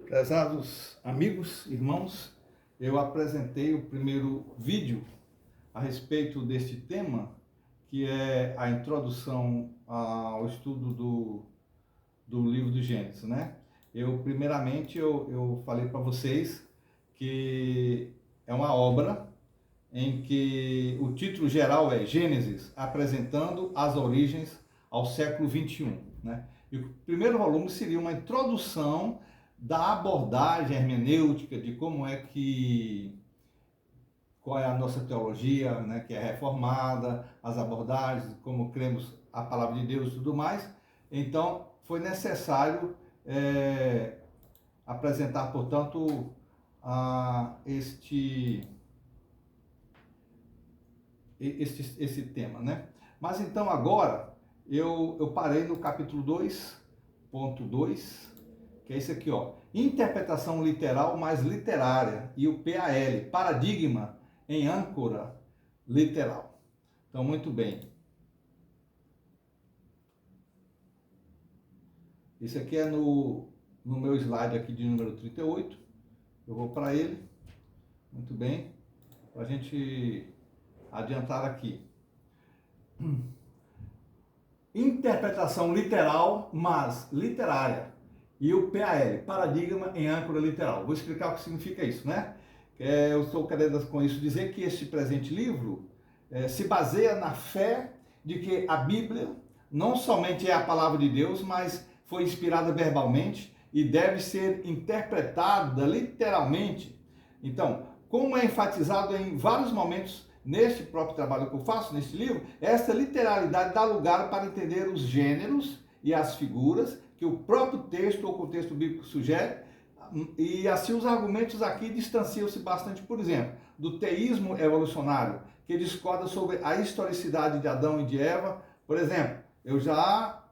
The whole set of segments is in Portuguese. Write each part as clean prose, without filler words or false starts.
Prezados amigos, irmãos, eu apresentei o primeiro vídeo a respeito deste tema, que é a introdução ao estudo do livro do Gênesis, né? Primeiramente, eu falei para vocês que é uma obra em que o título geral é Gênesis, apresentando as origens ao século 21, né? E o primeiro volume seria uma introdução da abordagem hermenêutica de qual é a nossa teologia, né, que é reformada, as abordagens, como cremos a palavra de Deus e tudo mais. Então, foi necessário apresentar, portanto, esse tema, né? Mas então agora eu parei no capítulo 2.2, que é esse aqui, ó. Interpretação literal mais literária, e o PAL, paradigma em âncora literal. Então, muito bem. Esse aqui é no meu slide aqui de número 38. Eu vou para ele. Muito bem. Para a gente adiantar aqui. Interpretação literal, mas literária. E o PAL, paradigma em âncora literal. Vou explicar o que significa isso, né? Eu estou querendo com isso dizer que este presente livro se baseia na fé de que a Bíblia não somente é a palavra de Deus, mas foi inspirada verbalmente e deve ser interpretada literalmente. Então, como é enfatizado em vários momentos neste próprio trabalho que eu faço, neste livro, esta literalidade dá lugar para entender os gêneros e as figuras que o próprio texto ou contexto bíblico sugere, e assim os argumentos aqui distanciam-se bastante, por exemplo, do teísmo evolucionário, que discorda sobre a historicidade de Adão e de Eva. Por exemplo, eu já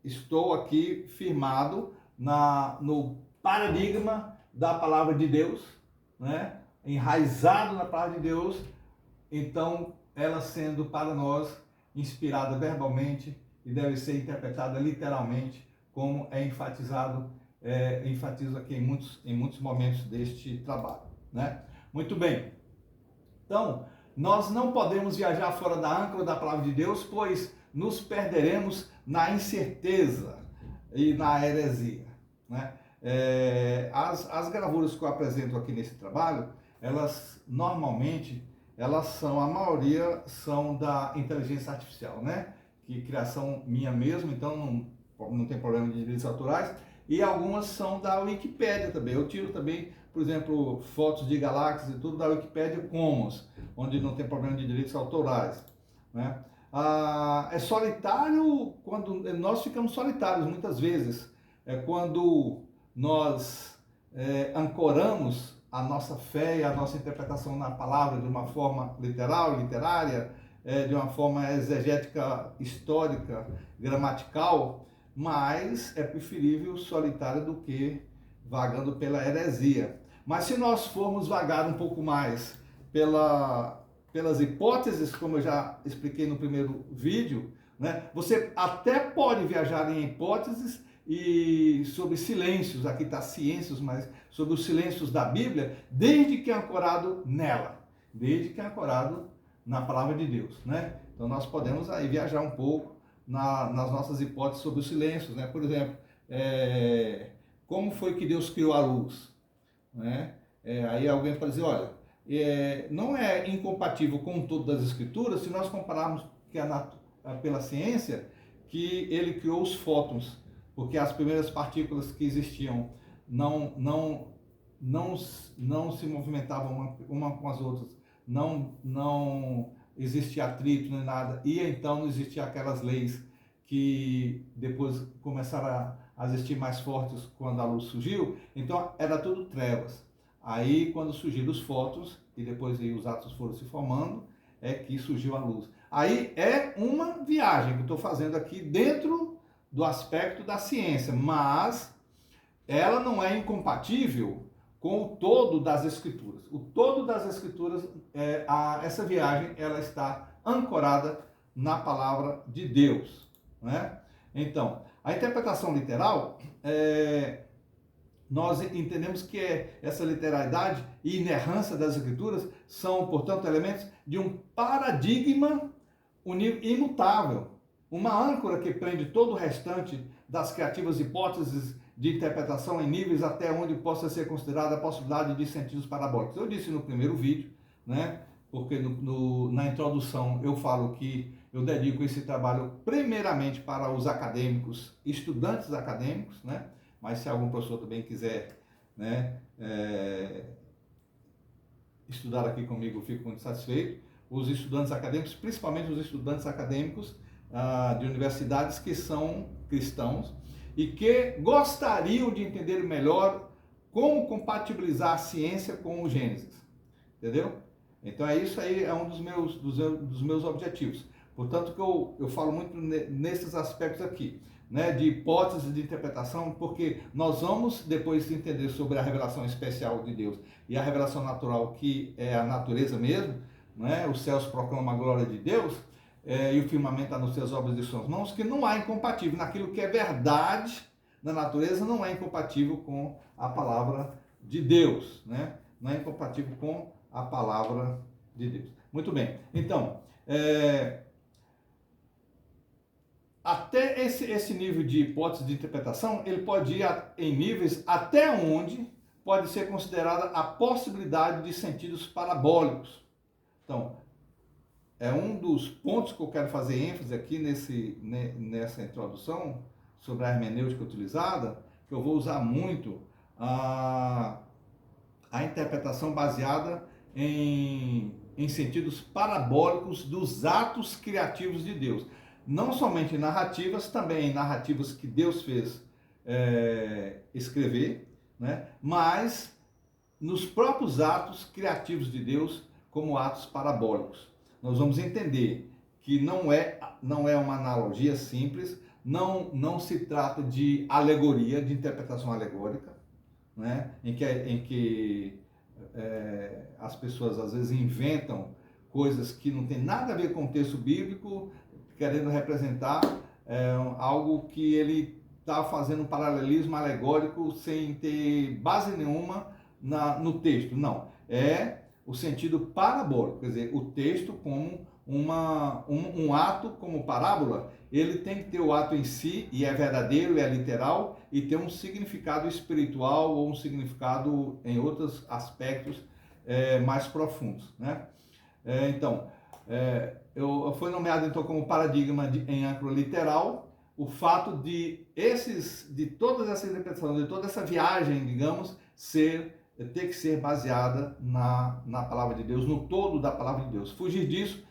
estou aqui firmado no paradigma da palavra de Deus, né? Enraizado na palavra de Deus, então ela sendo para nós inspirada verbalmente e deve ser interpretada literalmente, como é enfatizado, enfatizo aqui em muitos momentos deste trabalho, né? Muito bem. Então, nós não podemos viajar fora da âncora da palavra de Deus, pois nos perderemos na incerteza e na heresia, né? As gravuras que eu apresento aqui nesse trabalho, elas normalmente, a maioria são da inteligência artificial, né? Que criação minha mesmo, então não tem problema de direitos autorais. E algumas são da Wikipédia também. Eu tiro também, por exemplo, fotos de galáxias e tudo da Wikipédia Commons, onde não tem problema de direitos autorais, né? É solitário quando nós ficamos solitários muitas vezes. Quando nós ancoramos a nossa fé e a nossa interpretação na palavra de uma forma literal, literária, de uma forma exegética, histórica, gramatical, mas é preferível solitário do que vagando pela heresia. Mas se nós formos vagar um pouco mais pelas hipóteses, como eu já expliquei no primeiro vídeo, né? Você até pode viajar em hipóteses e sobre silêncios, aqui está ciências, mas sobre os silêncios da Bíblia, desde que é ancorado nela, desde que é ancorado na palavra de Deus, né? Então nós podemos aí viajar um pouco nas nossas hipóteses sobre os silêncios, né? Por exemplo, como foi que Deus criou a luz, né? Aí alguém pode dizer, olha, não é incompatível com o todo das Escrituras se nós compararmos pela ciência que ele criou os fótons, porque as primeiras partículas que existiam não se movimentavam uma com as outras, não existia atrito nem nada, e então não existia aquelas leis que depois começaram a existir mais fortes quando a luz surgiu. Então era tudo trevas. Aí quando surgiram os fótons e depois aí os átomos foram se formando, é que surgiu a luz. Aí é uma viagem que eu estou fazendo aqui dentro do aspecto da ciência, mas ela não é incompatível com o todo das Escrituras. O todo das Escrituras, essa viagem, ela está ancorada na palavra de Deus, né? Então, a interpretação literal nós entendemos que essa literalidade e inerrância das Escrituras são, portanto, elementos de um paradigma imutável, uma âncora que prende todo o restante das criativas hipóteses de interpretação em níveis até onde possa ser considerada a possibilidade de sentidos parabólicos. Eu disse no primeiro vídeo, né, porque na introdução eu falo que eu dedico esse trabalho primeiramente para os acadêmicos, estudantes acadêmicos, né, mas se algum professor também quiser, né, estudar aqui comigo, eu fico muito satisfeito. Os estudantes acadêmicos, principalmente os estudantes acadêmicos de universidades que são cristãos e que gostariam de entender melhor como compatibilizar a ciência com o Gênesis, entendeu? Então é isso aí, é um dos meus objetivos. Portanto, que eu falo muito nesses aspectos aqui, né, de hipóteses de interpretação, porque nós vamos depois entender sobre a revelação especial de Deus e a revelação natural, que é a natureza mesmo, né? Os céus proclamam a glória de Deus, e o firmamento está nos seus obras de suas mãos, que não há incompatível. Naquilo que é verdade na natureza, não é incompatível com a palavra de Deus, né? Não é incompatível com a palavra de Deus. Muito bem. Então, até esse nível de hipótese de interpretação, ele pode ir em níveis até onde pode ser considerada a possibilidade de sentidos parabólicos. Então, é um dos pontos que eu quero fazer ênfase aqui nessa introdução sobre a hermenêutica utilizada, que eu vou usar muito a interpretação baseada em sentidos parabólicos dos atos criativos de Deus. Não somente narrativas, também narrativas que Deus fez escrever, né? Mas nos próprios atos criativos de Deus, como atos parabólicos. Nós vamos entender que não é uma analogia simples, não se trata de alegoria, de interpretação alegórica, né? em que as pessoas às vezes inventam coisas que não tem nada a ver com o texto bíblico, querendo representar algo que ele está fazendo um paralelismo alegórico sem ter base nenhuma no texto. Não, é o sentido parabólico, quer dizer, o texto como um ato como parábola, ele tem que ter o ato em si, e é verdadeiro, é literal, e ter um significado espiritual ou um significado em outros aspectos mais profundos, né? Então, foi nomeado então como paradigma em âncora literal o fato de todas essas interpretações, de toda essa viagem, digamos, ter que ser baseada na palavra de Deus, no todo da palavra de Deus. Fugir disso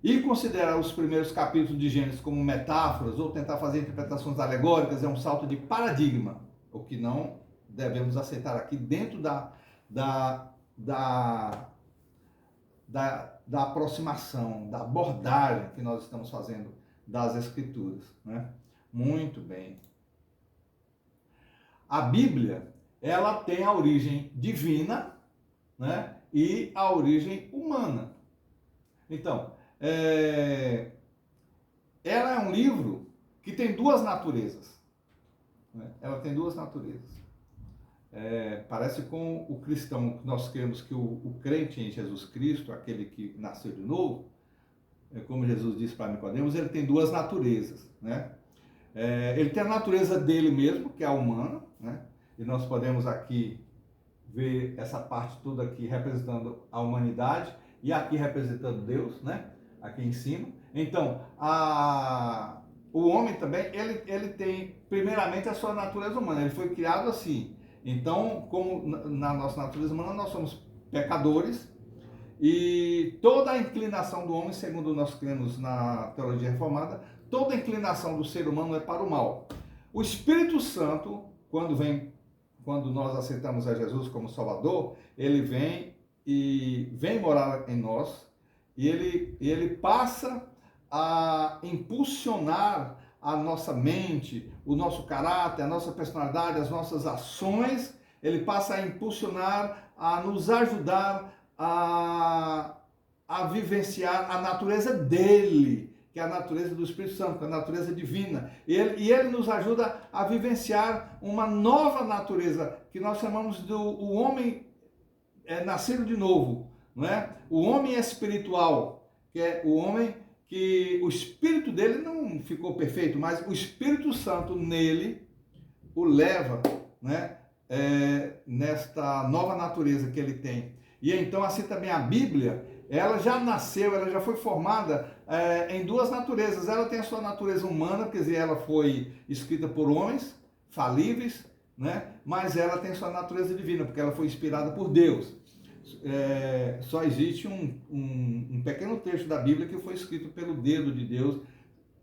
e considerar os primeiros capítulos de Gênesis como metáforas ou tentar fazer interpretações alegóricas é um salto de paradigma, o que não devemos aceitar aqui dentro da aproximação, da abordagem que nós estamos fazendo das Escrituras, né? Muito bem. A Bíblia, ela tem a origem divina, né, e a origem humana. Então, ela é um livro que tem duas naturezas, né? Ela tem duas naturezas. Parece com o cristão, nós cremos que o crente em Jesus Cristo, aquele que nasceu de novo, como Jesus disse para Nicodemos, ele tem duas naturezas, né? Ele tem a natureza dele mesmo, que é a humana, né? E nós podemos aqui ver essa parte toda aqui representando a humanidade e aqui representando Deus, né? Aqui em cima. Então, o homem também, ele tem primeiramente a sua natureza humana, ele foi criado assim. Então, como na nossa natureza humana, nós somos pecadores e toda a inclinação do homem, segundo nós cremos na teologia reformada, toda a inclinação do ser humano é para o mal. O Espírito Santo, quando nós aceitamos a Jesus como Salvador, ele vem morar em nós e ele passa a impulsionar a nossa mente, o nosso caráter, a nossa personalidade, as nossas ações. Ele passa a impulsionar, a nos ajudar a vivenciar a natureza dele, que é a natureza do Espírito Santo, que é a natureza divina. E ele nos ajuda a vivenciar uma nova natureza, que nós chamamos do o homem nascido de novo, não é? O homem espiritual, que é o homem que o espírito dele não ficou perfeito, mas o Espírito Santo nele o leva, né, nesta nova natureza que ele tem. E então assim também a Bíblia, ela já nasceu, ela já foi formada em duas naturezas. Ela tem a sua natureza humana, quer dizer, ela foi escrita por homens falíveis, né? Mas ela tem sua natureza divina, porque ela foi inspirada por Deus. Só existe um pequeno trecho da Bíblia que foi escrito pelo dedo de Deus,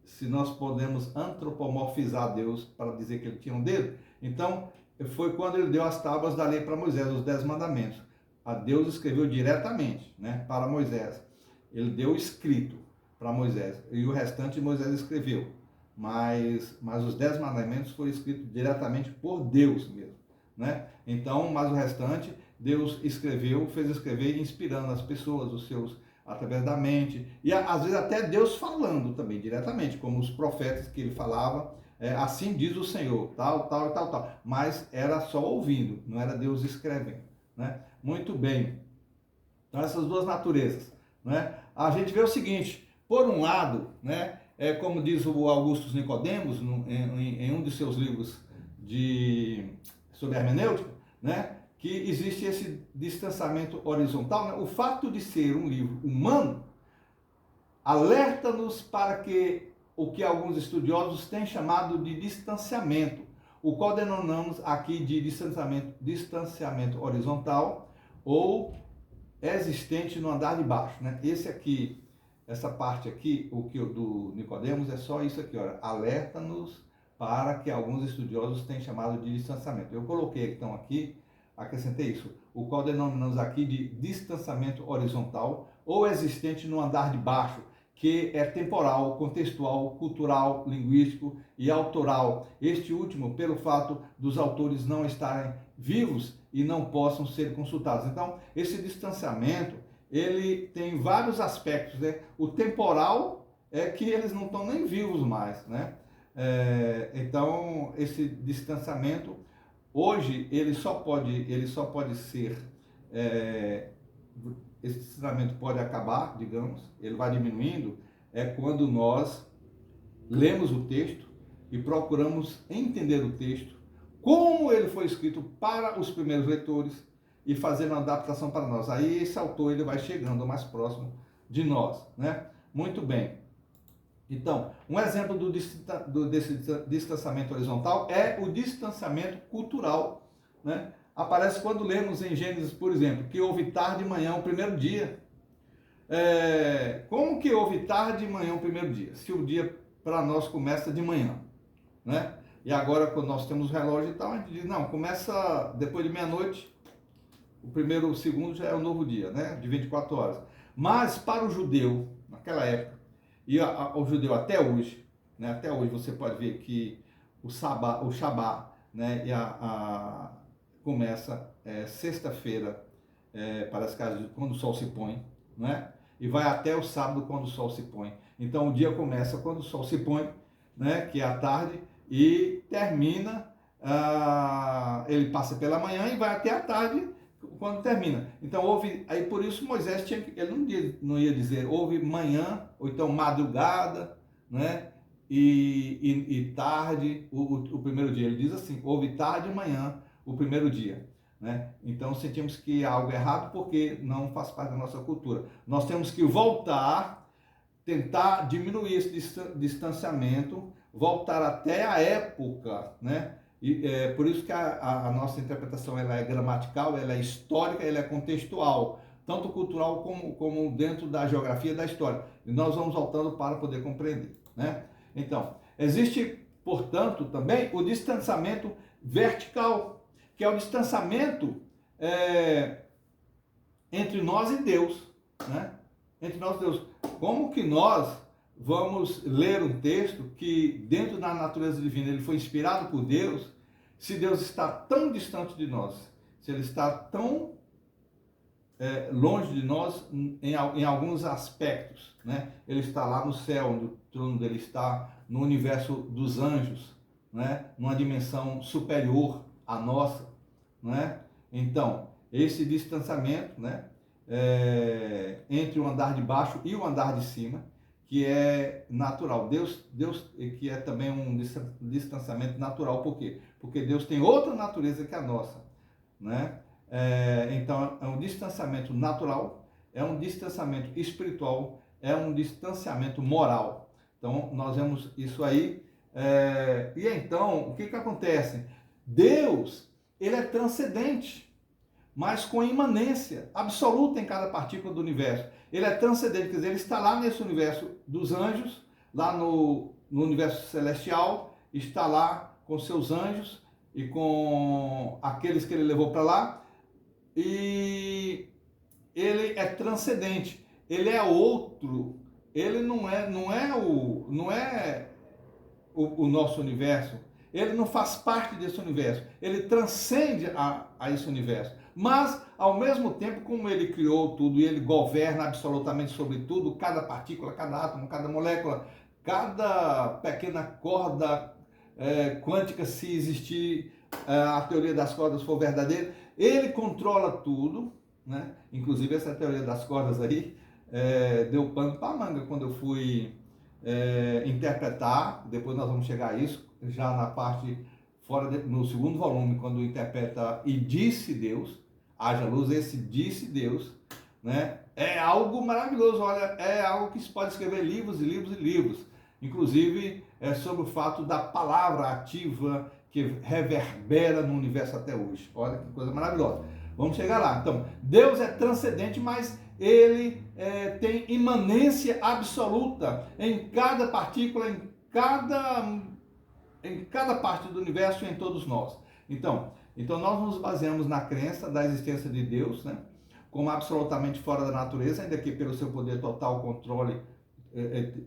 se nós podemos antropomorfizar Deus para dizer que ele tinha um dedo. Então, foi quando ele deu as tábuas da lei para Moisés, os 10 mandamentos. A Deus escreveu diretamente, né, para Moisés. Ele deu escrito para Moisés, e o restante Moisés escreveu. Mas os 10 mandamentos foram escritos diretamente por Deus mesmo, né? Então, mas o restante, Deus escreveu, fez escrever, inspirando as pessoas, os seus, através da mente, e às vezes até Deus falando também, diretamente, como os profetas que ele falava, assim diz o Senhor, tal, tal e tal, tal. Mas era só ouvindo, não era Deus escrevendo, né? Muito bem. Então, essas duas naturezas, né? A gente vê o seguinte, por um lado, né, como diz o Augusto Nicodemos, em um de seus livros sobre hermenêutica, né, que existe esse distanciamento horizontal, né? O fato de ser um livro humano alerta-nos para o que alguns estudiosos têm chamado de distanciamento, o qual denominamos aqui de distanciamento horizontal ou existente no andar de baixo, né? Essa parte aqui, do Nicodemos é só isso aqui, olha, alerta-nos para que alguns estudiosos têm chamado de distanciamento. Eu coloquei então aqui, acrescentei isso, o qual denominamos aqui de distanciamento horizontal ou existente no andar de baixo, que é temporal, contextual, cultural, linguístico e autoral. Este último, pelo fato dos autores não estarem vivos e não possam ser consultados. Então, esse distanciamento, ele tem vários aspectos, né? O temporal é que eles não estão nem vivos mais, né? Então, esse distanciamento, hoje, ele só pode ser, esse distanciamento pode acabar, digamos, ele vai diminuindo, quando nós lemos o texto e procuramos entender o texto, como ele foi escrito para os primeiros leitores e fazendo uma adaptação para nós. Aí esse autor ele vai chegando mais próximo de nós, né? Muito bem. Então, um exemplo desse distanciamento horizontal é o distanciamento cultural, né? Aparece quando lemos em Gênesis, por exemplo, que houve tarde e manhã o primeiro dia. Como que houve tarde e manhã o primeiro dia? Se o dia para nós começa de manhã, né? E agora, quando nós temos relógio e tal, a gente diz, não, começa depois de meia-noite, o segundo já é o novo dia, né? De 24 horas. Mas para o judeu, naquela época, e o judeu até hoje, né? Até hoje você pode ver que o Shabá, né? Começa sexta-feira, para as casas, quando o sol se põe, né? E vai até o sábado, quando o sol se põe. Então, o dia começa quando o sol se põe, né? Que é a tarde, e termina, ele passa pela manhã e vai até a tarde quando termina. Então aí por isso Moisés ele não ia dizer houve manhã, ou então madrugada, né? E tarde, o primeiro dia. Ele diz assim, houve tarde e manhã, o primeiro dia, né? Então sentimos que há algo errado porque não faz parte da nossa cultura. Nós temos que voltar, tentar diminuir esse distanciamento, voltar até a época, né? E por isso que a nossa interpretação ela é gramatical, ela é histórica, ela é contextual, tanto cultural como dentro da geografia da história. E nós vamos voltando para poder compreender, né? Então, existe, portanto, também o distanciamento vertical, que é o distanciamento entre nós e Deus, né? Entre nós e Deus. Como que nós vamos ler um texto que dentro da natureza divina ele foi inspirado por Deus, se Deus está tão distante de nós, se ele está tão longe de nós em alguns aspectos, né? Ele está lá no céu, trono dele está no universo dos anjos, né? Numa dimensão superior à nossa, né? Então, esse distanciamento, né? Entre o andar de baixo e o andar de cima, que é natural. Deus que é também um distanciamento natural. Por quê? Porque Deus tem outra natureza que a nossa, né? Então, é um distanciamento natural, é um distanciamento espiritual, é um distanciamento moral. Então, nós vemos isso aí. E então, o que acontece? Deus, ele é transcendente, mas com imanência absoluta em cada partícula do universo. Ele é transcendente, quer dizer, ele está lá nesse universo dos anjos, lá no universo celestial, está lá com seus anjos e com aqueles que ele levou para lá, e ele é transcendente, ele é outro, ele não é o nosso universo, ele não faz parte desse universo, ele transcende a esse universo. Mas, ao mesmo tempo, como ele criou tudo e ele governa absolutamente sobre tudo, cada partícula, cada átomo, cada molécula, cada pequena corda quântica, se existir a teoria das cordas for verdadeira, ele controla tudo, né? Inclusive essa teoria das cordas aí deu pano para manga quando eu fui interpretar. Depois nós vamos chegar a isso, já na parte no segundo volume, quando interpreta e disse Deus, haja luz, esse disse Deus, né? É algo maravilhoso, olha, é algo que se pode escrever livros e livros e livros, inclusive sobre o fato da palavra ativa que reverbera no universo até hoje. Olha que coisa maravilhosa. Vamos chegar lá. Então, Deus é transcendente, mas ele tem imanência absoluta em cada partícula, em cada parte do universo e em todos nós. Então nós nos baseamos na crença da existência de Deus, né, como absolutamente fora da natureza, ainda que pelo seu poder total controle,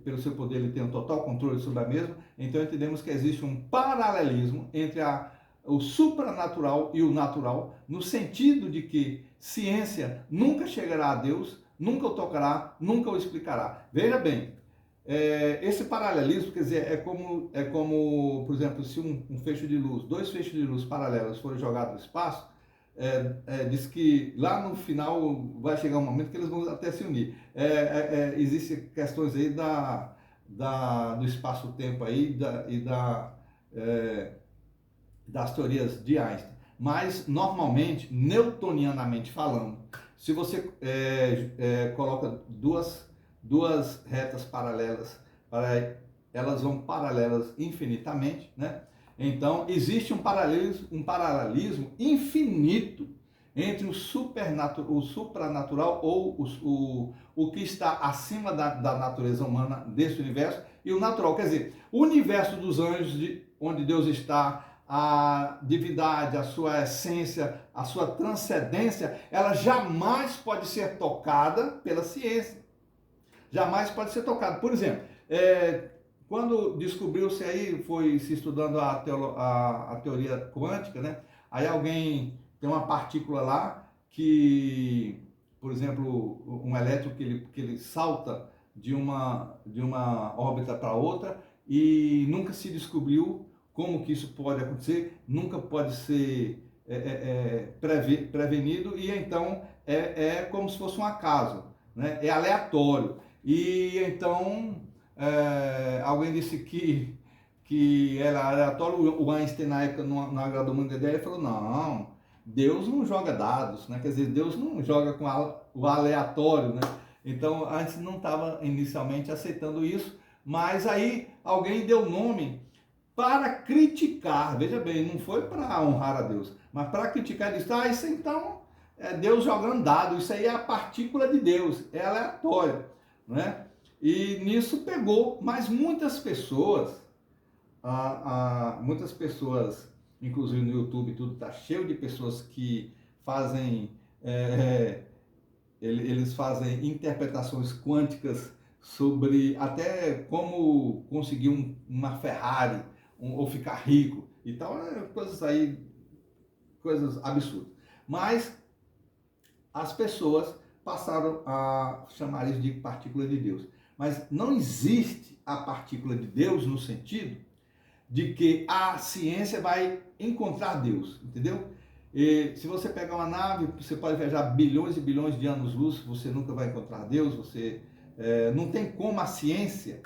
pelo seu poder ele tem um total controle sobre a mesma. Então entendemos que existe um paralelismo entre o supranatural e o natural, no sentido de que ciência nunca chegará a Deus, nunca o tocará, nunca o explicará. Veja bem, esse paralelismo, quer dizer, é como, por exemplo, se um feixe de luz, dois feixes de luz paralelos forem jogados no espaço, diz que lá no final vai chegar um momento que eles vão até se unir. Existem questões aí do espaço-tempo aí das teorias de Einstein, mas normalmente, newtonianamente falando, se você coloca duas retas paralelas, elas vão paralelas infinitamente, né? Então existe um paralelismo infinito entre o supranatural ou o que está acima da natureza humana desse universo e o natural, quer dizer, o universo dos anjos, onde Deus está, a divindade, a sua essência, a sua transcendência, ela jamais pode ser tocada pela ciência. Jamais pode ser tocada. Por exemplo, quando descobriu-se aí, foi se estudando a teoria quântica, né? Aí alguém tem uma partícula lá que, por exemplo, um elétron que ele salta de uma órbita para outra e nunca se descobriu como que isso pode acontecer, nunca pode ser prevenido, e então é como se fosse um acaso, né? É aleatório. E então alguém disse que era aleatório. O Einstein, na época, não agradou muito a ideia, e falou: não, Deus não joga dados, né? Quer dizer, Deus não joga com o aleatório, né? Então Einstein não estava inicialmente aceitando isso, mas aí alguém deu nome para criticar. Veja bem, não foi para honrar a Deus, mas para criticar. Ele disse: isso então é Deus jogando dado, isso aí é a partícula de Deus, é aleatório, né? E nisso pegou, mas muitas pessoas, inclusive no YouTube, tudo está cheio de pessoas que fazem, eles fazem interpretações quânticas sobre até como conseguir uma Ferrari, ou ficar rico e tal, coisas absurdas. Mas as pessoas passaram a chamar isso de partícula de Deus. Mas não existe a partícula de Deus no sentido de que a ciência vai encontrar Deus, entendeu? E se você pegar uma nave, você pode viajar bilhões e bilhões de anos-luz, você nunca vai encontrar Deus, não tem como a ciência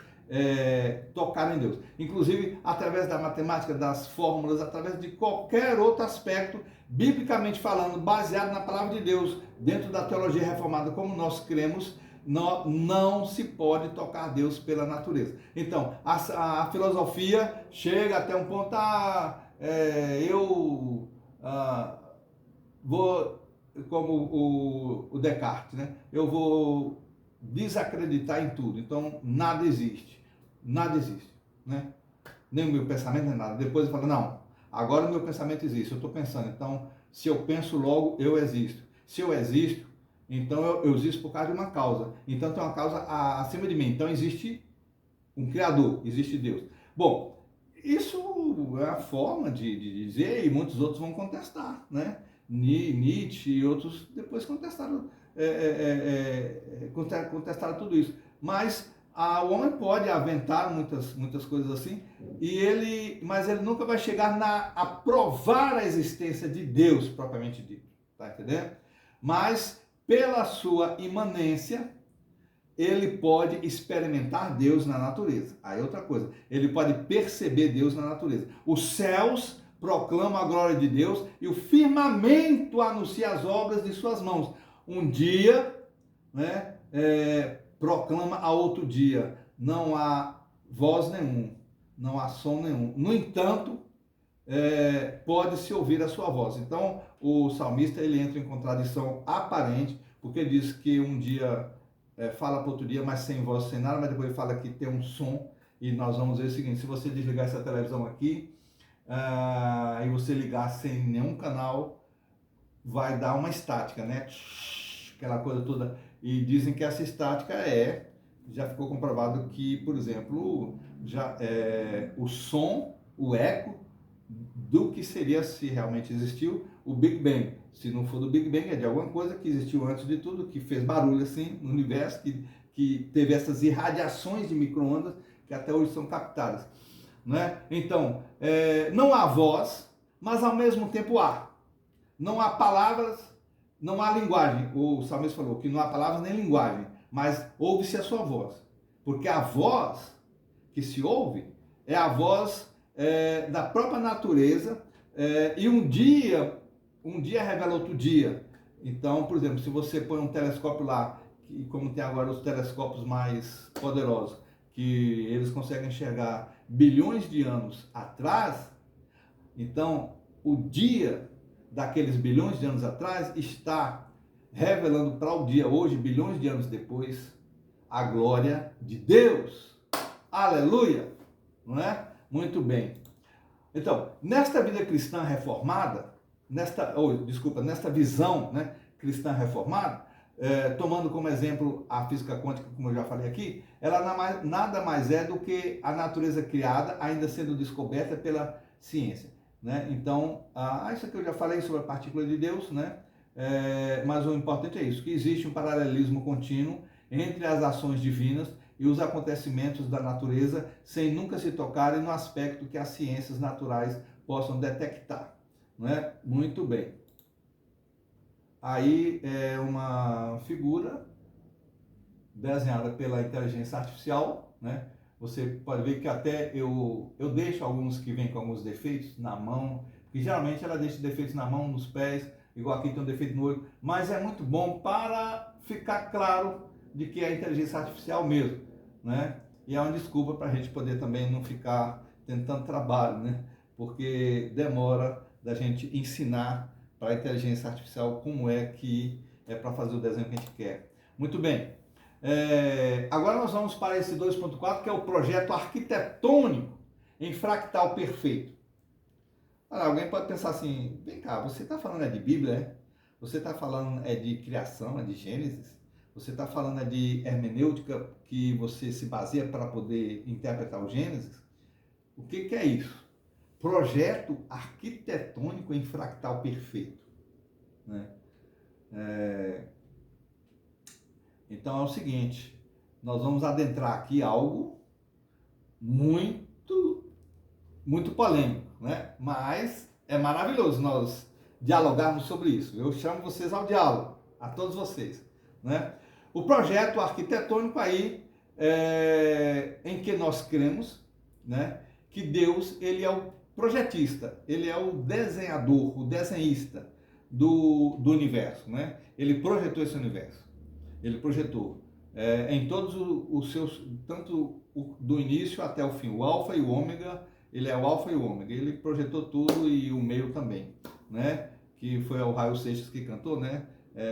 tocar em Deus. Inclusive, através da matemática, das fórmulas, através de qualquer outro aspecto, biblicamente falando, baseado na palavra de Deus, dentro da teologia reformada, como nós cremos, não se pode tocar Deus pela natureza. Então, a filosofia chega até um ponto, vou, como o Descartes, né? Eu vou desacreditar em tudo. Então, nada existe. Nada existe, né? Nem o meu pensamento, nem nada. Depois eu falo, não, agora o meu pensamento existe. Eu estou pensando, então, se eu penso logo, eu existo. Se eu existo, então eu existo por causa de uma causa. Então tem uma causa acima de mim. Então existe um Criador, existe Deus. Bom, isso é a forma de dizer, e muitos outros vão contestar, né? Nietzsche e outros depois contestaram, contestaram tudo isso. Mas o homem pode aventar muitas coisas assim, mas ele nunca vai chegar a provar a existência de Deus propriamente dito, tá entendendo? Mas pela sua imanência, ele pode experimentar Deus na natureza. Aí outra coisa, ele pode perceber Deus na natureza. Os céus proclamam a glória de Deus e o firmamento anuncia as obras de suas mãos. Um dia, né, proclama a outro dia. Não há voz nenhum, não há som nenhum. No entanto, pode-se ouvir a sua voz. Então, o salmista ele entra em contradição aparente, porque ele diz que um dia fala para outro dia, mas sem voz, sem nada, mas depois ele fala que tem um som, e nós vamos ver o seguinte, se você desligar essa televisão aqui, e você ligar sem nenhum canal, vai dar uma estática, né? Aquela coisa toda, e dizem que essa estática já ficou comprovado que, por exemplo, o som, o eco, do que seria, se realmente existiu, o Big Bang. Se não for do Big Bang, é de alguma coisa que existiu antes de tudo, que fez barulho assim no universo, que teve essas irradiações de micro-ondas que até hoje são captadas. Né? Então, não há voz, mas ao mesmo tempo há. Não há palavras, não há linguagem. O salmista falou que não há palavras nem linguagem, mas ouve-se a sua voz. Porque a voz que se ouve é a voz da própria natureza, e um dia revela outro dia. Então, por exemplo, se você põe um telescópio lá, que, como tem agora os telescópios mais poderosos, que eles conseguem enxergar bilhões de anos atrás, então o dia daqueles bilhões de anos atrás está revelando para o dia hoje, bilhões de anos depois, a glória de Deus. Aleluia! Não é? Muito bem. Então, nesta vida cristã reformada, nesta visão, né, cristã reformada, tomando como exemplo a física quântica, como eu já falei aqui, ela nada mais é do que a natureza criada, ainda sendo descoberta pela ciência. Né? Então, isso aqui eu já falei sobre a partícula de Deus, né? Mas o importante é isso, que existe um paralelismo contínuo entre as ações divinas e os acontecimentos da natureza, sem nunca se tocarem no aspecto que as ciências naturais possam detectar. Né? Muito bem. Aí é uma figura desenhada pela inteligência artificial, né? Você pode ver que até eu deixo alguns que vêm com alguns defeitos na mão, porque geralmente ela deixa defeitos na mão, nos pés, igual aqui tem um defeito no olho, mas é muito bom para ficar claro de que é inteligência artificial mesmo, né? E é uma desculpa para a gente poder também não ficar tendo tanto trabalho, né? Porque demora da gente ensinar para a inteligência artificial como é que é para fazer o desenho que a gente quer. Muito bem. Agora nós vamos para esse 2.4, que é o projeto arquitetônico em fractal perfeito. Olha, alguém pode pensar assim, vem cá, você está falando de Bíblia, é? Você está falando de criação, de Gênesis? Você está falando de hermenêutica que você se baseia para poder interpretar o Gênesis? O que é isso? Projeto arquitetônico em fractal perfeito. Né? Então é o seguinte, nós vamos adentrar aqui algo muito, muito polêmico, né? Mas é maravilhoso nós dialogarmos sobre isso. Eu chamo vocês ao diálogo, a todos vocês, né? O projeto arquitetônico aí, em que nós cremos, né? Que Deus, ele é o projetista, ele é o desenhador, o desenhista do universo, né? Ele projetou esse universo, ele projetou em todos os seus, tanto do início até o fim, o alfa e o ômega, ele é o alfa e o ômega, ele projetou tudo e o meio também, né? Que foi o Raul Seixas que cantou, né?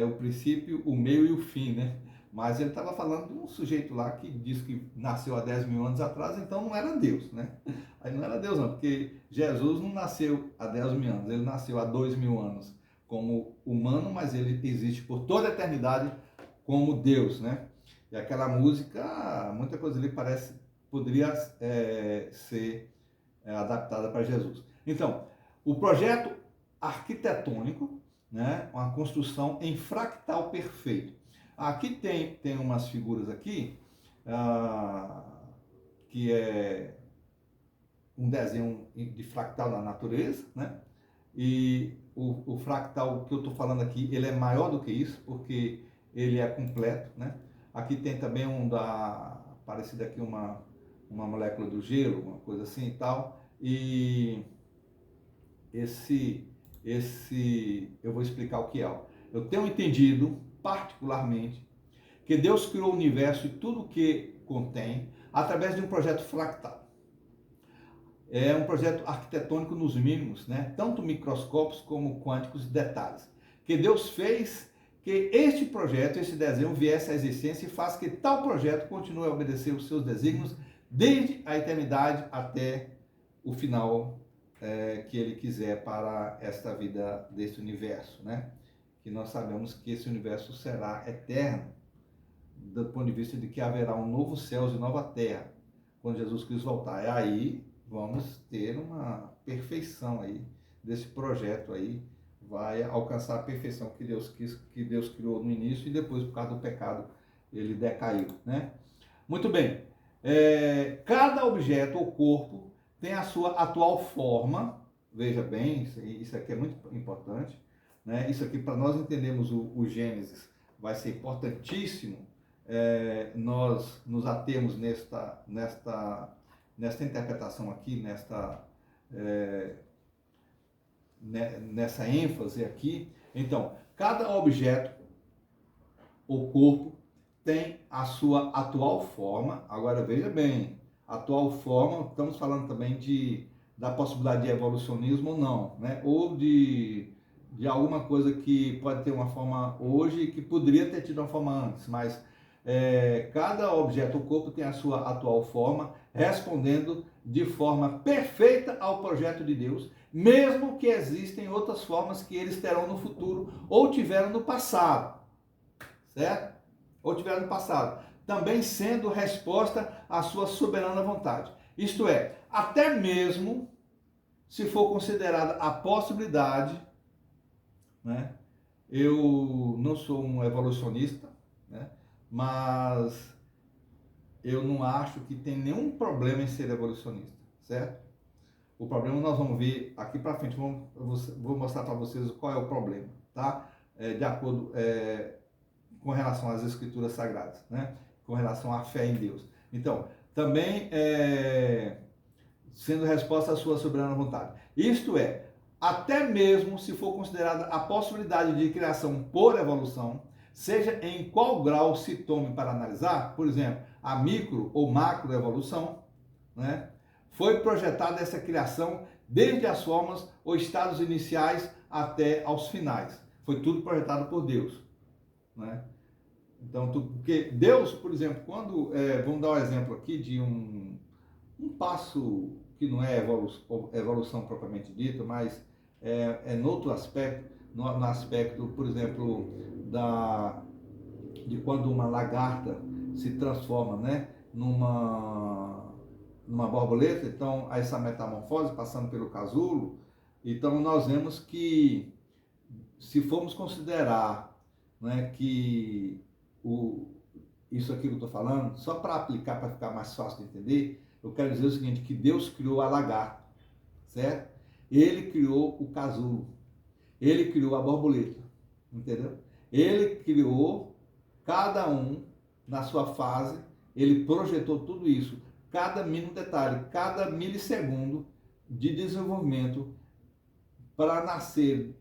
O princípio, o meio e o fim, né? Mas ele estava falando de um sujeito lá que disse que nasceu há 10 mil anos atrás, então não era Deus, né? Aí não era Deus não, porque Jesus não nasceu há 10 mil anos, ele nasceu há 2 mil anos como humano, mas ele existe por toda a eternidade como Deus, né? E aquela música, muita coisa ali poderia ser adaptada para Jesus. Então, o projeto arquitetônico, né? Uma construção em fractal perfeito. Aqui tem umas figuras aqui, que é um desenho de fractal da natureza, né? E o fractal que eu estou falando aqui, ele é maior do que isso, porque ele é completo, né? Aqui tem também parecido aqui uma molécula do gelo, uma coisa assim e tal. E eu vou explicar o que é. Eu tenho entendido, particularmente, que Deus criou o universo e tudo o que contém através de um projeto fractal. É um projeto arquitetônico nos mínimos, né? Tanto microscópicos como quânticos e detalhes. Que Deus fez que este projeto, esse desenho, viesse à existência e faz que tal projeto continue a obedecer os seus desígnios desde a eternidade até o final que ele quiser para esta vida deste universo, né? Que nós sabemos que esse universo será eterno, do ponto de vista de que haverá um novo céu e nova terra, quando Jesus Cristo voltar. E aí vamos ter uma perfeição aí desse projeto aí, vai alcançar a perfeição que Deus criou no início e depois, por causa do pecado, ele decaiu, né? Muito bem. Cada objeto ou corpo tem a sua atual forma. Veja bem, isso aqui é muito importante, né? Isso aqui, para nós entendermos o Gênesis, vai ser importantíssimo nós nos atemos nesta interpretação aqui, nessa ênfase aqui. Então, cada objeto ou corpo tem a sua atual forma. Agora veja bem, atual forma, estamos falando também da possibilidade de evolucionismo ou não, né? Ou de alguma coisa que pode ter uma forma hoje e que poderia ter tido uma forma antes, mas cada objeto ou corpo tem a sua atual forma, respondendo de forma perfeita ao projeto de Deus, mesmo que existem outras formas que eles terão no futuro ou tiveram no passado, certo? Ou tiveram no passado, também sendo resposta à sua soberana vontade. Isto é, até mesmo se for considerada a possibilidade, né? Eu não sou um evolucionista, né? Mas eu não acho que tem nenhum problema em ser evolucionista, certo? O problema nós vamos ver aqui para frente, vou mostrar para vocês qual é o problema, tá? De acordo com relação às escrituras sagradas, né? Com relação à fé em Deus. Então, também sendo resposta à sua soberana vontade. Isto é, até mesmo se for considerada a possibilidade de criação por evolução, seja em qual grau se tome para analisar, por exemplo, a micro ou macroevolução, né? Foi projetada essa criação desde as formas ou estados iniciais até aos finais. Foi tudo projetado por Deus, né? Então, porque Deus, por exemplo, quando, vamos dar um exemplo aqui de um passo que não é evolução propriamente dita, mas no outro aspecto, no aspecto, por exemplo, de quando uma lagarta se transforma, né, numa borboleta, então essa metamorfose passando pelo casulo, então nós vemos que se formos considerar, né, que isso aqui que eu estou falando, só para aplicar, para ficar mais fácil de entender, eu quero dizer o seguinte, que Deus criou a lagarta, certo? Ele criou o casulo, ele criou a borboleta, entendeu? Ele criou cada um na sua fase, ele projetou tudo isso, cada mínimo detalhe, cada milissegundo de desenvolvimento para nascer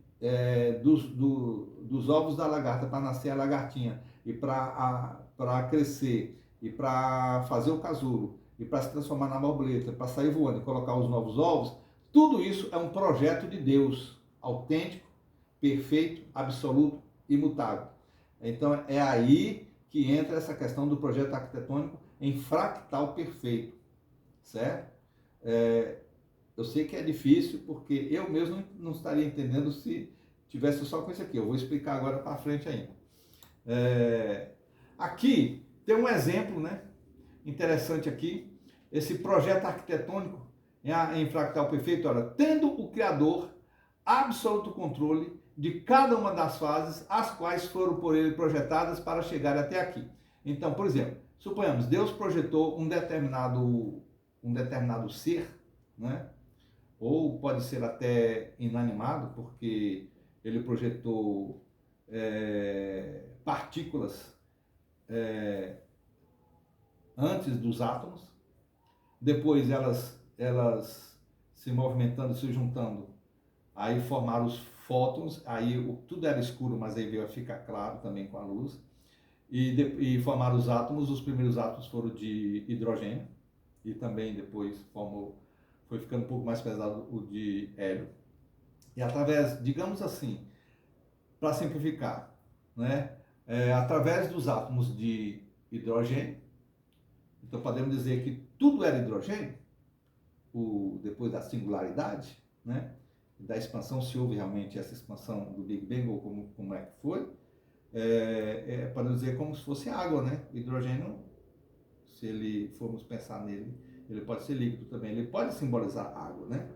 dos ovos da lagarta, para nascer a lagartinha, e para crescer, e para fazer o casulo, e para se transformar na borboleta, para sair voando e colocar os novos ovos, tudo isso é um projeto de Deus, autêntico, perfeito, absoluto, imutável. Então é aí que entra essa questão do projeto arquitetônico em fractal perfeito, certo? Eu sei que é difícil, porque eu mesmo não estaria entendendo se tivesse só com isso aqui. Eu vou explicar agora para frente ainda. Aqui tem um exemplo, né, interessante aqui, esse projeto arquitetônico em fractal perfeito, olha, tendo o Criador absoluto controle de cada uma das fases, as quais foram por ele projetadas para chegar até aqui. Então, por exemplo, suponhamos, Deus projetou um determinado ser, né? Ou pode ser até inanimado, porque ele projetou partículas antes dos átomos, depois elas se movimentando, se juntando, aí formaram os fótons, aí tudo era escuro, mas aí veio a ficar claro também com a luz, e formaram os átomos. Os primeiros átomos foram de hidrogênio, e também depois foi ficando um pouco mais pesado o de hélio. E através, digamos assim, para simplificar, né, através dos átomos de hidrogênio, então podemos dizer que tudo era hidrogênio, depois da singularidade, né, da expansão, se houve realmente essa expansão do Big Bang, ou como é que foi, podemos dizer como se fosse água, né? Hidrogênio, se ele formos pensar nele, ele pode ser líquido também, ele pode simbolizar água, né?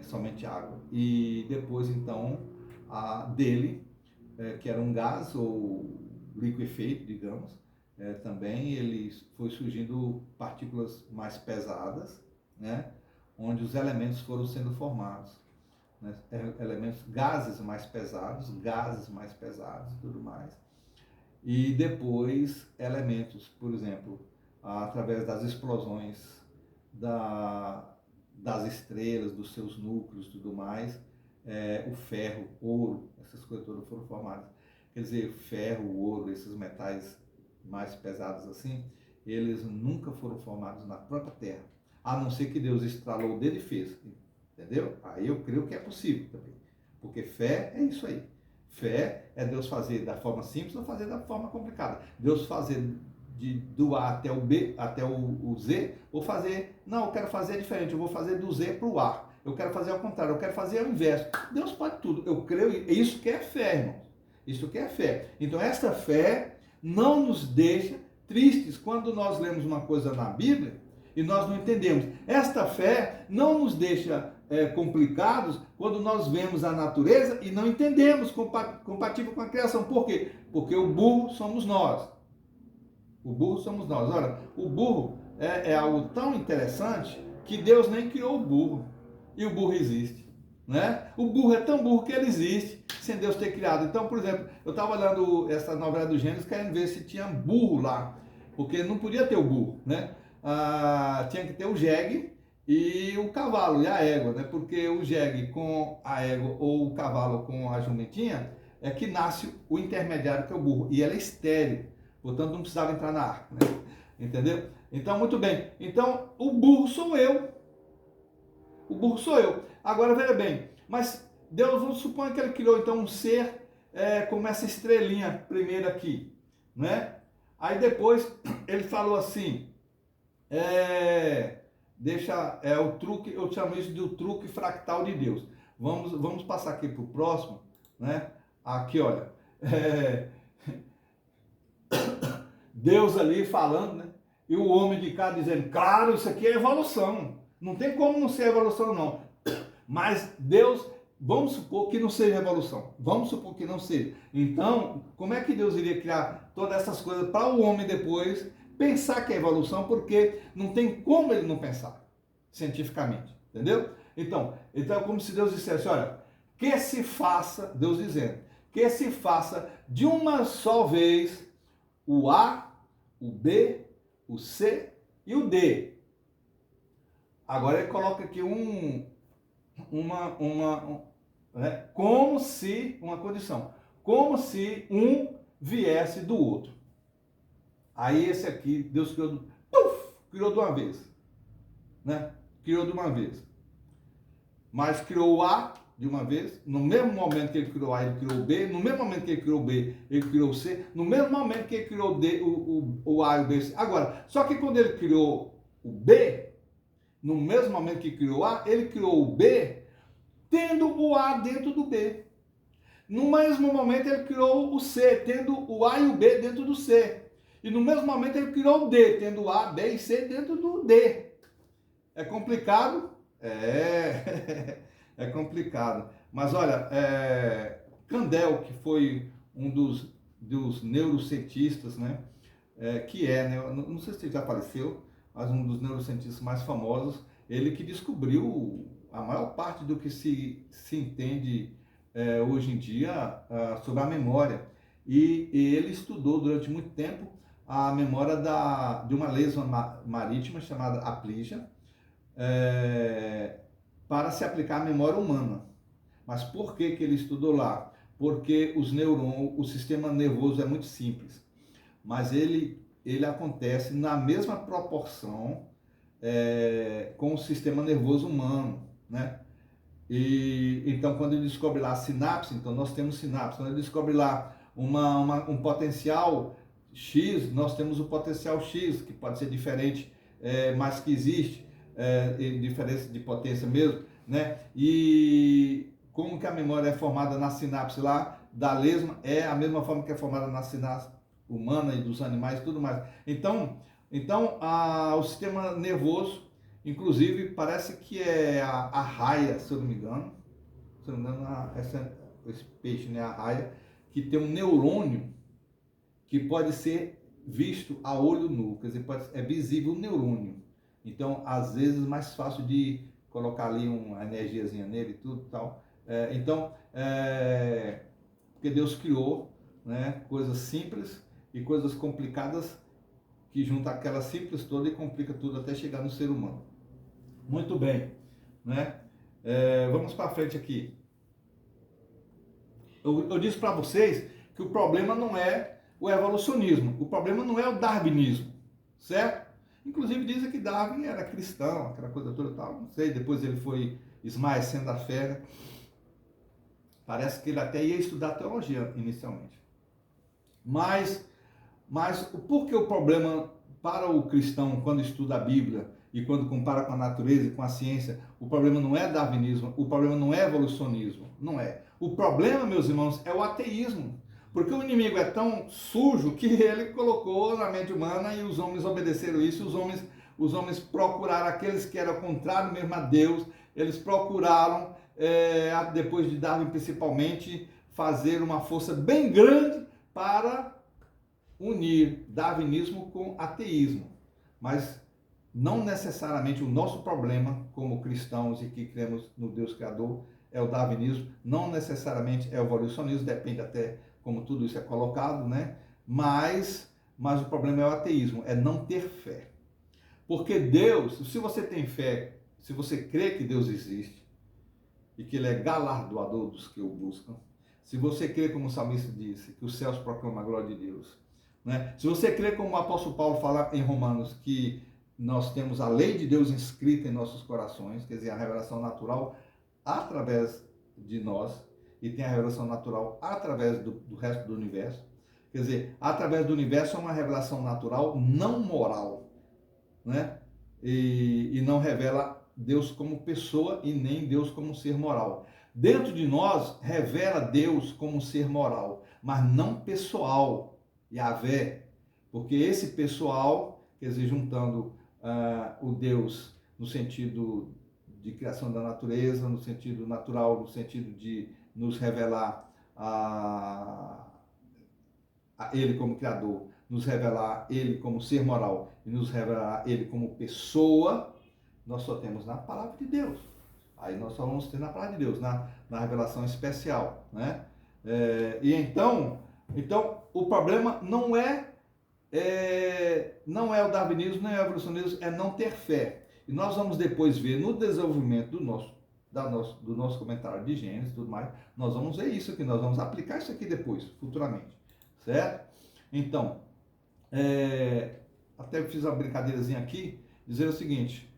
Somente água. E depois, então, dele, que era um gás ou liquefeito, digamos, também ele foi surgindo partículas mais pesadas, né? Onde os elementos foram sendo formados, né? Elementos, gases mais pesados e tudo mais. E depois elementos, por exemplo, através das explosões das estrelas, dos seus núcleos e tudo mais, o ferro, ouro, essas coisas todas foram formadas. Quer dizer, ferro, ouro, esses metais mais pesados assim, eles nunca foram formados na própria Terra, a não ser que Deus estralou o dedo e fez, entendeu? Aí eu creio que é possível também, porque fé é isso aí. Fé é Deus fazer da forma simples ou fazer da forma complicada. Deus fazer do A até o B, até o Z, ou fazer, não, eu quero fazer diferente, eu vou fazer do Z para o A. Eu quero fazer ao contrário, eu quero fazer ao inverso. Deus pode tudo. Eu creio, isso que é fé, irmãos. Isso que é fé. Então, esta fé não nos deixa tristes quando nós lemos uma coisa na Bíblia e nós não entendemos. Esta fé não nos deixa complicados quando nós vemos a natureza e não entendemos compatível com a criação. Por quê? Porque o burro somos nós. O burro somos nós. Olha, o burro é algo tão interessante que Deus nem criou o burro. E o burro existe, né? O burro é tão burro que ele existe sem Deus ter criado. Então, por exemplo, eu estava olhando essa novela do Gênesis querendo ver se tinha burro lá, porque não podia ter o burro, né? Tinha que ter o jegue e o cavalo e a égua, né? Porque o jegue com a égua ou o cavalo com a jumentinha é que nasce o intermediário, que é o burro, e ela é estéril, portanto não precisava entrar na arca, né? Entendeu? Então, muito bem. Então, o burro sou eu. O burro sou eu. Agora, veja bem, mas Deus, vamos supor que ele criou então um ser como essa estrelinha primeiro aqui, né? Aí depois ele falou assim, o truque, eu chamo isso de o truque fractal de Deus. Vamos passar aqui para o próximo, né? Aqui, olha, Deus ali falando, né? E o homem de cá dizendo, claro, isso aqui é evolução. Não tem como não ser evolução, não. Mas Deus vamos supor que não seja evolução. Vamos supor que não seja. Então, como é que Deus iria criar todas essas coisas para o homem depois pensar que é evolução? Porque não tem como ele não pensar cientificamente, entendeu? Então é como se Deus dissesse, olha, que se faça, Deus dizendo, que se faça de uma só vez o A, o B, o C e o D. Agora ele coloca aqui como se, uma condição, como se um viesse do outro. Aí esse aqui, Deus criou de uma vez, né? Criou de uma vez. Mas criou o A de uma vez, no mesmo momento que ele criou A, ele criou o B, no mesmo momento que ele criou o B, ele criou o C, no mesmo momento que ele criou o D, o A e o B. Agora, só que quando ele criou o B, no mesmo momento que criou o A, ele criou o B, tendo o A dentro do B. No mesmo momento ele criou o C, tendo o A e o B dentro do C. E no mesmo momento ele criou o D, tendo o A, B e C dentro do D. É complicado? É complicado. Mas olha, Kandel, que foi um dos neurocientistas, né? Né? Não sei se ele já faleceu, mas um dos neurocientistas mais famosos, ele que descobriu a maior parte do que se entende hoje em dia sobre a memória. E ele estudou durante muito tempo a memória de uma lesma marítima chamada aplysia, para se aplicar à memória humana. Mas por que ele estudou lá? Porque os neurônios, o sistema nervoso é muito simples, mas ele acontece na mesma proporção com o sistema nervoso humano, né? E então quando ele descobre lá a sinapse, então nós temos sinapse. Quando ele descobre lá um potencial X, nós temos o potencial X, que pode ser diferente, mas que existe, diferença de potência mesmo, né? E como que a memória é formada na sinapse lá da lesma, é a mesma forma que é formada na sinapse humana e dos animais e tudo mais. Então o sistema nervoso, inclusive, parece que é a raia, se eu não me engano, esse peixe, né, a raia, que tem um neurônio que pode ser visto a olho nu, quer dizer, é visível o neurônio. Então, às vezes, é mais fácil de colocar ali uma energiazinha nele e tudo e tal. Porque Deus criou, né, coisas simples e coisas complicadas, que junta aquela simples toda e complica tudo até chegar no ser humano. Muito bem, né? Vamos para frente aqui. Eu disse para vocês que o problema não é o evolucionismo, o problema não é o darwinismo, certo? Inclusive dizem que Darwin era cristão, aquela coisa toda e tal, não sei, depois ele foi esmaecendo a fé. Parece que ele até ia estudar teologia inicialmente. Mas por que o problema para o cristão, quando estuda a Bíblia e quando compara com a natureza e com a ciência, o problema não é darwinismo, o problema não é evolucionismo, não é. O problema, meus irmãos, é o ateísmo. Porque o inimigo é tão sujo que ele colocou na mente humana e os homens obedeceram isso, os homens procuraram aqueles que eram contrários mesmo a Deus, eles procuraram, depois de Darwin principalmente, fazer uma força bem grande para unir darwinismo com ateísmo. Mas não necessariamente o nosso problema como cristãos e que cremos no Deus Criador é o darwinismo, não necessariamente é o evolucionismo, depende até como tudo isso é colocado, né? Mas o problema é o ateísmo, é não ter fé. Porque Deus, se você tem fé, se você crê que Deus existe e que Ele é galardoador dos que o buscam, se você crê, como o salmista disse, que os céus proclamam a glória de Deus, né? Se você crê, como o apóstolo Paulo fala em Romanos, que nós temos a lei de Deus inscrita em nossos corações, quer dizer, a revelação natural através de nós, e tem a revelação natural através do resto do universo. Quer dizer, através do universo é uma revelação natural não moral, né? E não revela Deus como pessoa e nem Deus como ser moral. Dentro de nós, revela Deus como ser moral, mas não pessoal, Yahvé, porque esse pessoal, quer dizer, juntando o Deus no sentido de criação da natureza, no sentido natural, no sentido de nos revelar a Ele como Criador, nos revelar Ele como ser moral e nos revelar Ele como pessoa, nós só temos na palavra de Deus. Aí nós só vamos ter na palavra de Deus, na revelação especial, né? E então o problema não é o darwinismo, nem o evolucionismo, é não ter fé. E nós vamos depois ver no desenvolvimento do nosso comentário de Gênesis e tudo mais, nós vamos ver isso aqui, nós vamos aplicar isso aqui depois, futuramente, certo? Então, até fiz uma brincadeirazinha aqui, dizer o seguinte: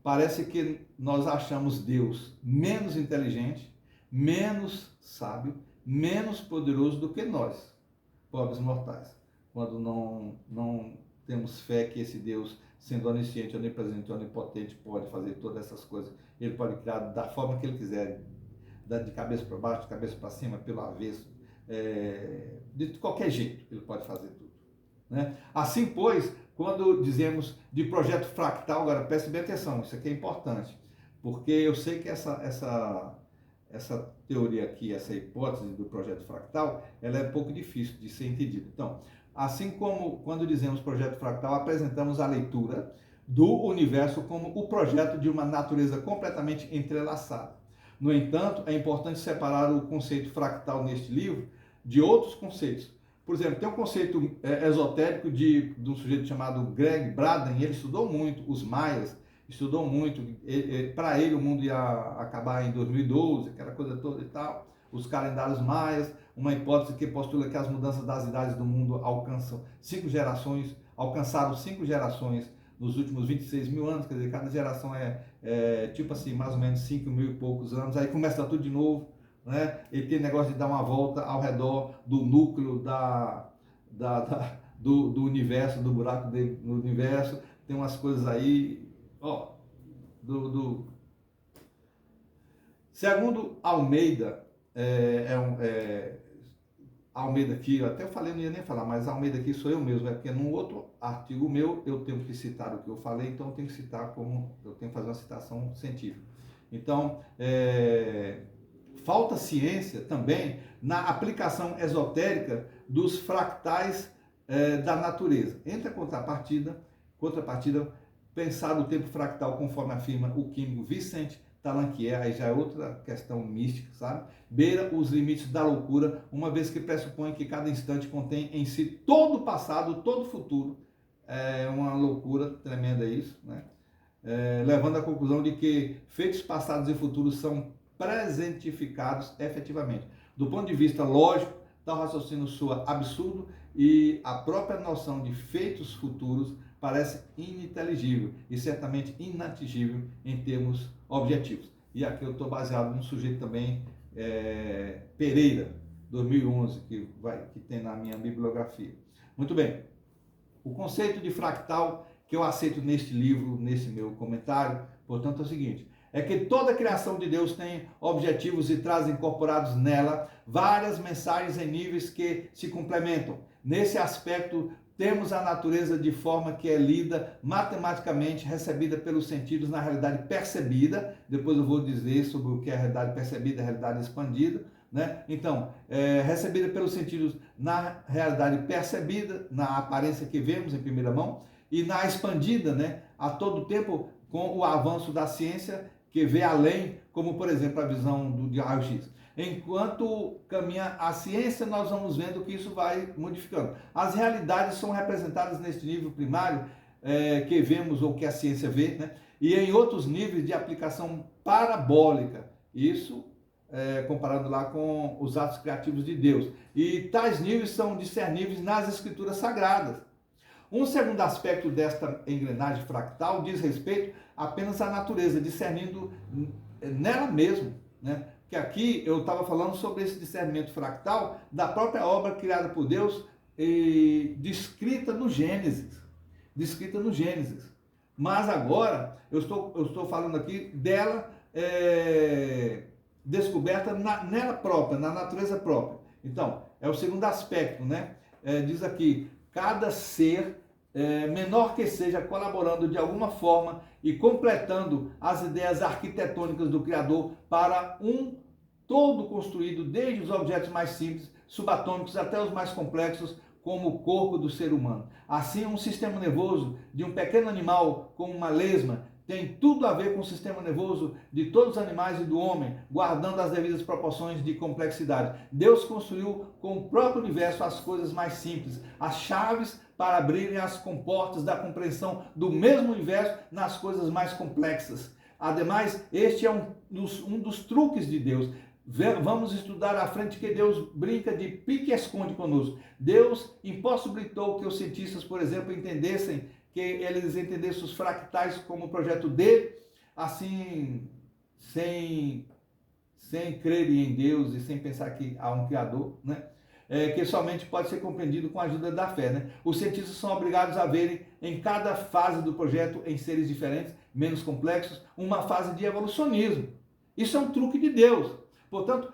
parece que nós achamos Deus menos inteligente, menos sábio, menos poderoso do que nós, pobres mortais, quando não temos fé que esse Deus, sendo onisciente, onipresente, onipotente, pode fazer todas essas coisas. Ele pode criar da forma que ele quiser, de cabeça para baixo, de cabeça para cima, pelo avesso, de qualquer jeito ele pode fazer tudo, né? Assim, pois, quando dizemos de projeto fractal, agora preste bem atenção, isso aqui é importante, porque eu sei que essa teoria aqui, essa hipótese do projeto fractal, ela é um pouco difícil de ser entendida. Então, assim como quando dizemos projeto fractal, apresentamos a leitura do universo como o projeto de uma natureza completamente entrelaçada. No entanto, é importante separar o conceito fractal neste livro de outros conceitos. Por exemplo, tem um conceito esotérico de um sujeito chamado Greg Braden, ele estudou muito os maias, estudou muito, para ele o mundo ia acabar em 2012, aquela coisa toda e tal, os calendários maias, uma hipótese que postula que as mudanças das idades do mundo alcançaram 5 gerações nos últimos 26 mil anos, quer dizer, cada geração tipo assim, mais ou menos 5 mil e poucos anos, aí começa tudo de novo, né? E tem negócio de dar uma volta ao redor do núcleo do universo, do buraco do universo, tem umas coisas aí, segundo Almeida, Almeida aqui, eu até falei, não ia nem falar, mas Almeida aqui sou eu mesmo, porque num outro artigo meu eu tenho que citar o que eu falei, então eu tenho que citar eu tenho que fazer uma citação científica. Então, falta ciência também na aplicação esotérica dos fractais da natureza. Entre a contrapartida, pensar o tempo fractal conforme afirma o químico Vicente Talanquier, aí já é outra questão mística, sabe? Beira os limites da loucura, uma vez que pressupõe que cada instante contém em si todo o passado, todo o futuro. É uma loucura tremenda isso, né? Levando à conclusão de que feitos passados e futuros são presentificados efetivamente. Do ponto de vista lógico, tal raciocínio soa absurdo e a própria noção de feitos futuros parece ininteligível e certamente inatingível em termos objetivos. E aqui eu estou baseado num sujeito também, Pereira, 2011, que tem na minha bibliografia. Muito bem. O conceito de fractal que eu aceito neste livro, nesse meu comentário, portanto, é o seguinte: é que toda a criação de Deus tem objetivos e traz incorporados nela várias mensagens em níveis que se complementam. Nesse aspecto, temos a natureza de forma que é lida matematicamente, recebida pelos sentidos na realidade percebida. Depois eu vou dizer sobre o que é a realidade percebida e a realidade expandida, né? Então, recebida pelos sentidos na realidade percebida, na aparência que vemos em primeira mão, e na expandida, né, a todo tempo com o avanço da ciência que vê além, como por exemplo a visão de raio-x. Enquanto caminha a ciência, nós vamos vendo que isso vai modificando. As realidades são representadas neste nível primário que vemos ou que a ciência vê, né? E em outros níveis de aplicação parabólica. Isso comparado lá com os atos criativos de Deus. E tais níveis são discerníveis nas escrituras sagradas. Um segundo aspecto desta engrenagem fractal diz respeito apenas à natureza, discernindo nela mesmo, né? Que aqui eu estava falando sobre esse discernimento fractal da própria obra criada por Deus e descrita no Gênesis. Mas agora eu estou falando aqui dela descoberta nela própria, na natureza própria. Então, é o segundo aspecto, né? Diz aqui, cada ser menor que seja, colaborando de alguma forma e completando as ideias arquitetônicas do Criador para um todo construído, desde os objetos mais simples, subatômicos, até os mais complexos, como o corpo do ser humano. Assim, um sistema nervoso de um pequeno animal, como uma lesma, tem tudo a ver com o sistema nervoso de todos os animais e do homem, guardando as devidas proporções de complexidade. Deus construiu com o próprio universo as coisas mais simples, as chaves para abrirem as comportas da compreensão do mesmo universo nas coisas mais complexas. Ademais, este é um dos truques de Deus. Vamos estudar à frente que Deus brinca de pique-esconde conosco. Deus impossibilitou que os cientistas, por exemplo, que eles entendessem os fractais como o projeto dele, assim, sem crerem em Deus e sem pensar que há um Criador, né? Que somente pode ser compreendido com a ajuda da fé, né? Os cientistas são obrigados a verem em cada fase do projeto, em seres diferentes, menos complexos, uma fase de evolucionismo. Isso é um truque de Deus. Portanto,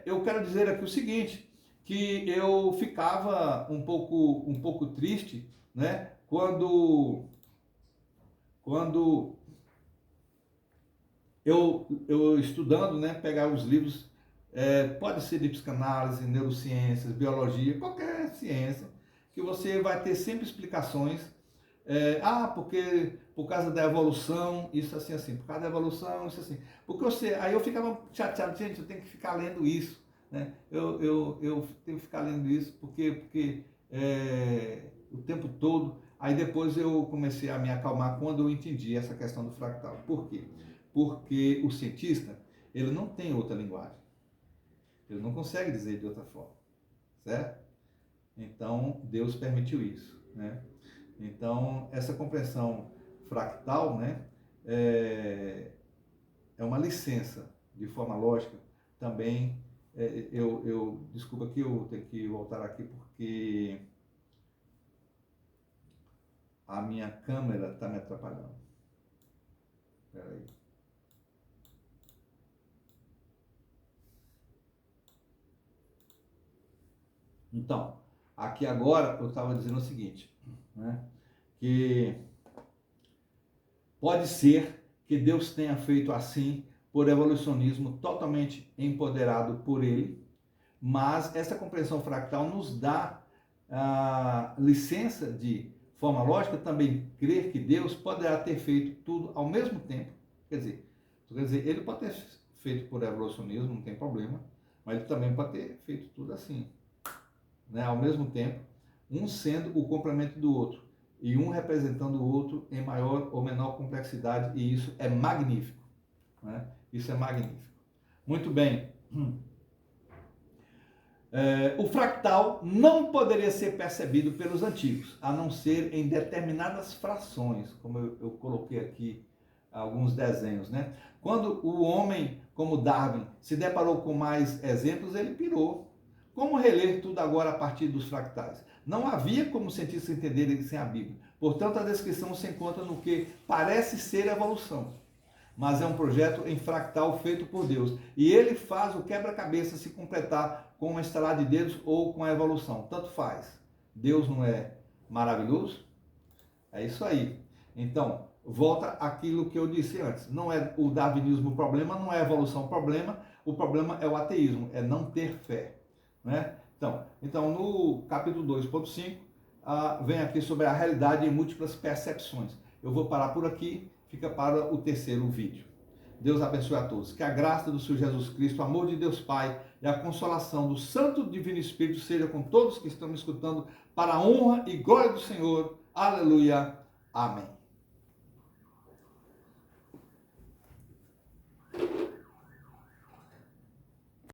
eu quero dizer aqui o seguinte, que eu ficava um pouco triste, né? Quando eu estudando, né, pegar os livros, pode ser de psicanálise, neurociências, biologia, qualquer ciência, que você vai ter sempre explicações, porque por causa da evolução, isso assim, assim, por causa da evolução, isso assim. Aí eu ficava chateado, gente, eu tenho que ficar lendo isso, né? Eu tenho que ficar lendo isso, porque o tempo todo. Aí depois eu comecei a me acalmar quando eu entendi essa questão do fractal. Por quê? Porque o cientista, ele não tem outra linguagem. Ele não consegue dizer de outra forma, certo? Então, Deus permitiu isso, né? Então, essa compreensão fractal, né, é uma licença de forma lógica também. Desculpa que eu tenho que voltar aqui porque a minha câmera está me atrapalhando. Espera aí. Então, aqui agora eu estava dizendo o seguinte, né? Que pode ser que Deus tenha feito assim por evolucionismo totalmente empoderado por ele, mas essa compreensão fractal nos dá a licença de forma lógica também crer que Deus poderá ter feito tudo ao mesmo tempo. Quer dizer, ele pode ter feito por evolucionismo, não tem problema, mas ele também pode ter feito tudo assim, né? Ao mesmo tempo, um sendo o complemento do outro e um representando o outro em maior ou menor complexidade, e isso é magnífico, né? Isso é magnífico. Muito bem. O fractal não poderia ser percebido pelos antigos, a não ser em determinadas frações, como eu coloquei aqui alguns desenhos, né? Quando o homem, como Darwin, se deparou com mais exemplos, ele pirou. Como reler tudo agora a partir dos fractais? Não havia como cientistas entenderem sem a Bíblia. Portanto, a descrição se encontra no que parece ser evolução, mas é um projeto em fractal feito por Deus. E ele faz o quebra-cabeça se completar com uma estalar de dedos ou com a evolução. Tanto faz. Deus não é maravilhoso? É isso aí. Então, volta àquilo que eu disse antes. Não é o darwinismo o problema, não é a evolução o problema é o ateísmo, é não ter fé, né? Então no capítulo 2.5, vem aqui sobre a realidade em múltiplas percepções. Eu vou parar por aqui, fica para o terceiro vídeo. Deus abençoe a todos. Que a graça do Senhor Jesus Cristo, o amor de Deus Pai e a consolação do Santo Divino Espírito seja com todos que estão me escutando, para a honra e glória do Senhor. Aleluia. Amém.